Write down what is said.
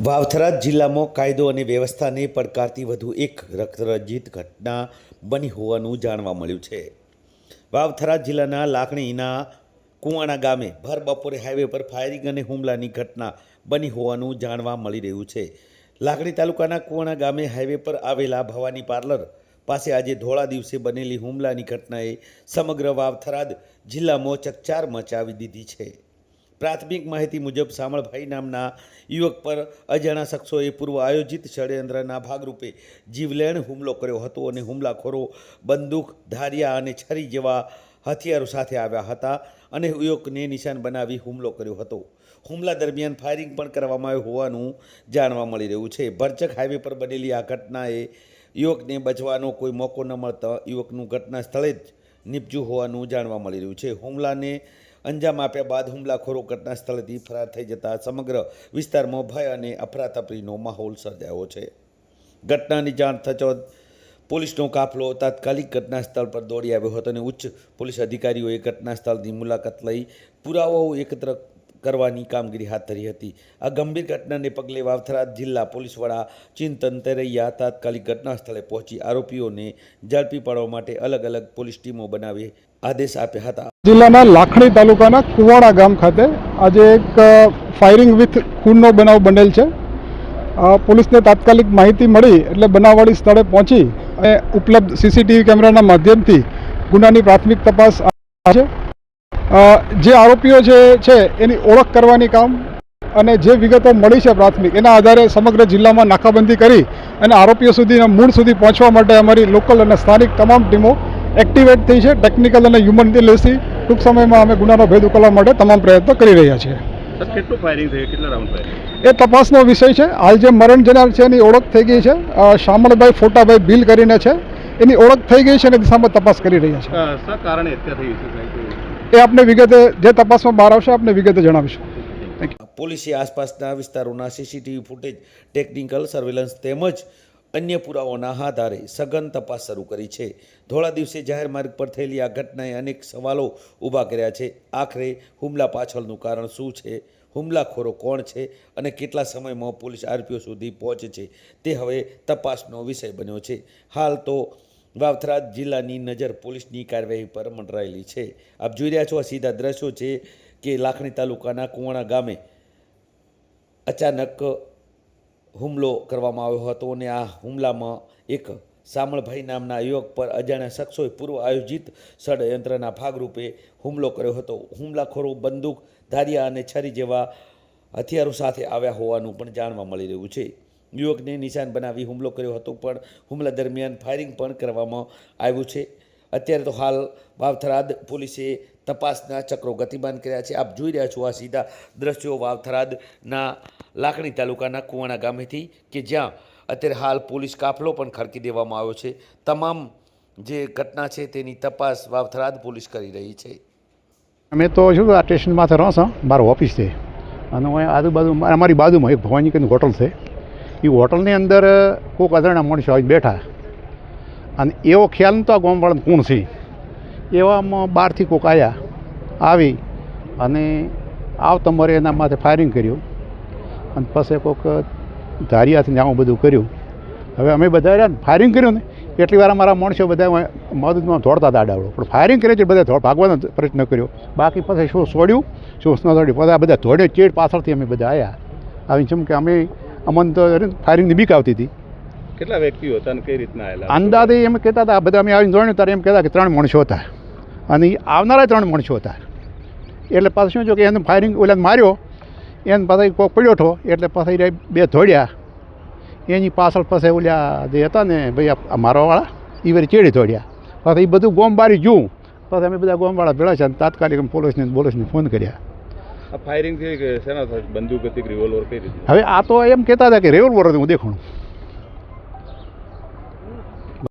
વાવથરા જિલ્લામાં કાયદો અને વ્યવસ્થાને પડકારતી વધુ એક રક્તરંજિત ઘટના બની હોવાનું જાણવા મળ્યું છે। વાવથરા જિલ્લાના લાખણીના કુવાણા ગામે ભર બપોરે હાઈવે પર ફાયરિંગ અને હુમલાની ઘટના બની હોવાનું જાણવા મળી રહ્યું છે। લાખણી તાલુકાના કુવાણા ગામે હાઈવે પર આવેલા ભવાની પાર્લર પાસે આજે ધોળા દિવસે બનેલી હુમલાની ઘટનાએ સમગ્ર વાવથરા જિલ્લામાં ચકચાર મચાવી દીધી છે। પ્રાથમિક માહિતી મુજબ સામળભાઈ નામના યુવક પર અજાણ્યા શખ્સોએ પૂર્વ આયોજિત ષડયંત્રના ભાગરૂપે જીવલેણ હુમલો કર્યો હતો અને હુમલાખોરો બંદૂક, ધારિયા અને છરી જેવા હથિયારો સાથે આવ્યા હતા અને યુવકને નિશાન બનાવી હુમલો કર્યો હતો। હુમલા દરમિયાન ફાયરિંગ પણ કરવામાં આવ્યું હોવાનું જાણવા મળી રહ્યું છે। ભરચક હાઈવે પર બનેલી આ ઘટનાએ યુવકને બચવાનો કોઈ મોકો ન મળતા યુવકનું ઘટના સ્થળે જ નીપજ્યું હોવાનું જાણવા મળી રહ્યું છે। હુમલાને અંજામ આપ્યા બાદ હુમલાખોરો ઘટના સ્થળેથી ફરાર થઈ જતા સમગ્ર વિસ્તારમાં ભય અને અફરાતફરીનો માહોલ સર્જાયો છે। ઘટનાની જાણ થતાં પોલીસનો કાફલો તાત્કાલિક ઘટના સ્થળ પર દોડી આવ્યો હતો અને ઉચ્ચ પોલીસ અધિકારીઓએ ઘટના સ્થળની મુલાકાત લઈ પુરાવાઓ એકત્ર કરવાની કામગીરી હાથ ધરી હતી। આ ગંભીર ઘટનાને પગલે વાવથરા જિલ્લા પોલીસ વડા ચિંતન તેરૈયા તાત્કાલિક ઘટના સ્થળે પહોંચી આરોપીઓને ઝડપી પાડવા માટે અલગ અલગ પોલીસ ટીમો બનાવી આદેશ આપ્યા હતા। જિલ્લાના લાખણી તાલુકાના કુવાણા ગામ ખાતે આજે એક ફાયરિંગ વિથ ખૂનનો બનાવ બનેલ છે। પોલીસને તાત્કાલિક માહિતી મળી એટલે બનાવવાળી સ્થળે પહોંચી અને ઉપલબ્ધ સીસીટીવી કેમેરાના માધ્યમથી ગુનાની પ્રાથમિક તપાસ છે। જે આરોપીઓ છે એની ઓળખ કરવાની કામ અને જે વિગતો મળી છે પ્રાથમિક એના આધારે સમગ્ર જિલ્લામાં નાકાબંધી કરી અને આરોપીઓ સુધીના મૂળ સુધી પહોંચવા માટે અમારી લોકલ અને સ્થાનિક તમામ ટીમો એક્ટિવેટ થઈ છે। ટેકનિકલ અને હ્યુમન ઇન્ટેલિજન્સથી ટૂંક સમયમાં અમે ગુનાનો ભેદ ઉકેલવા માટે તમામ પ્રયત્નો કરી રહ્યા છીએ। કેટલું ફાયરિંગ થયું, કેટલા રાઉન્ડ ફાયરિંગ એ તપાસનો વિષય છે। હાલ જે મરણ જનાર છે એની ઓળખ થઈ ગઈ છે। શામળભાઈ ફોટાભાઈ બિલ કરીને છે, એની ઓળખ થઈ ગઈ છે અને દિશામાં તપાસ કરી રહ્યા છે। શા કારણે હત્યા થઈ છે એ આપને વિગતે જે તપાસમાં બહાર આવશે આપને વિગતે જણાવીશું। પોલીસે આસપાસના વિસ્તારોના સીસીટીવી ફૂટેજ, ટેકનિકલ સર્વેલન્સ તેમજ અન્ય પુરાવાઓના આધારે સઘન તપાસ શરૂ કરી છે। ધોળા દિવસે જાહેર માર્ગ પર થયેલી આ ઘટનાએ અનેક સવાલો ઊભા કર્યા છે। આખરે હુમલા પાછળનું કારણ શું છે, હુમલાખોરો કોણ છે અને કેટલા સમયમાં પોલીસ આરોપીઓ સુધી પહોંચે છે તે હવે તપાસનો વિષય બન્યો છે। હાલ તો વાવથરા જિલ્લાની નજર પોલીસની કાર્યવાહી પર મંડરાયેલી છે। આપ જોઈ રહ્યા છો આ સીધા દ્રશ્યો છે કે લાખણી તાલુકાના કુવાણા ગામે અચાનક હુમલો કરવામાં આવ્યો હતો અને આ હુમલામાં એક સામળભાઈ નામના યુવક પર અજાણ્યા શખ્સોએ પૂર્વ આયોજિત ષડયંત્રના ભાગરૂપે હુમલો કર્યો હતો। હુમલાખોરો બંદૂક, ધારિયા અને છરી જેવા હથિયારો સાથે આવ્યા હોવાનું પણ જાણવા મળી રહ્યું છે। યુવકને નિશાન બનાવી હુમલો કર્યો હતો પણ હુમલા દરમિયાન ફાયરિંગ પણ કરવામાં આવ્યું છે। અત્યારે તો હાલ વાવથરાદ પોલીસે તપાસના ચક્રો ગતિમાન કર્યા છે। આપ જોઈ રહ્યા છો આ સીધા દ્રશ્યો વાવથરાદના લાખણી તાલુકાના કુવાણા ગામેથી કે જ્યાં અત્યારે હાલ પોલીસ કાફલો પણ ખડકી દેવામાં આવ્યો છે। તમામ જે ઘટના છે તેની તપાસ વાવથરાદ પોલીસ કરી રહી છે। અમે તો શું આ સ્ટેશનમાંથી રહો છો, મારું ઓફિસ છે અને આજુબાજુ અમારી બાજુમાં એક ભવાની કરીને હોટલ છે। એ હોટલની અંદર કોઈક અજાણ્યા માણસો આવીને બેઠા અને એવો ખ્યાલ નહોતો આ ગામવાળાને કોણ છે। એવામાં બહારથી કોઈક આવી અને આવતા મારે એના માથે ફાયરિંગ કર્યું અને પછી કોઈક ધારિયાથી આવું બધું કર્યું। હવે અમે બધા રહ્યા ને ફાયરિંગ કર્યું ને એટલી વાર અમારા માણસો બધા મદદમાં દોડતા હતા આડાવડો, પણ ફાયરિંગ કરે છે બધા ભાગવાનો પ્રયત્ન કર્યો। બાકી પછી શું છોડ્યું, શું ન છોડ્યું, પછી આ બધા ધોડે ચેડ પાછળથી અમે બધા આવ્યા આવીને જેમ કે અમે અમને તો ફાયરિંગની બીક આવતી હતી। કેટલા વ્યક્તિઓ હતા અને કઈ રીતના આવેલા અંદાજે એમ કહેતા હતા, બધા અમે આવીને જોયું ત્યારે એમ કહેતા કે 3 માણસો હતા અને આવનારા 3 માણસો હતા। એટલે પાછું શું છે કે એને ફાયરિંગ ઓલાને માર્યો, એને પાછા કોઈક પડ્યો હતો એટલે પાછા બે ધોડ્યા, એની પાછળ પછી ઓલા જે હતા ને ભાઈ આ મારવાવાળા એ વળી ચેડી ધોડ્યા। પાછા એ બધું ગોમ બારી જોઉં પછી અમે બધા ગોમવાળા ભેળા છે અને તાત્કાલિક પોલીસને ફોન કર્યા। આ ફાયરિંગ થઈ કે શેના બંદૂક હતી, રિવોલ્વર કઈ રીતે? હવે આ તો એમ કહેતા હતા કે રિવોલ્વર હતું, હું દેખાણું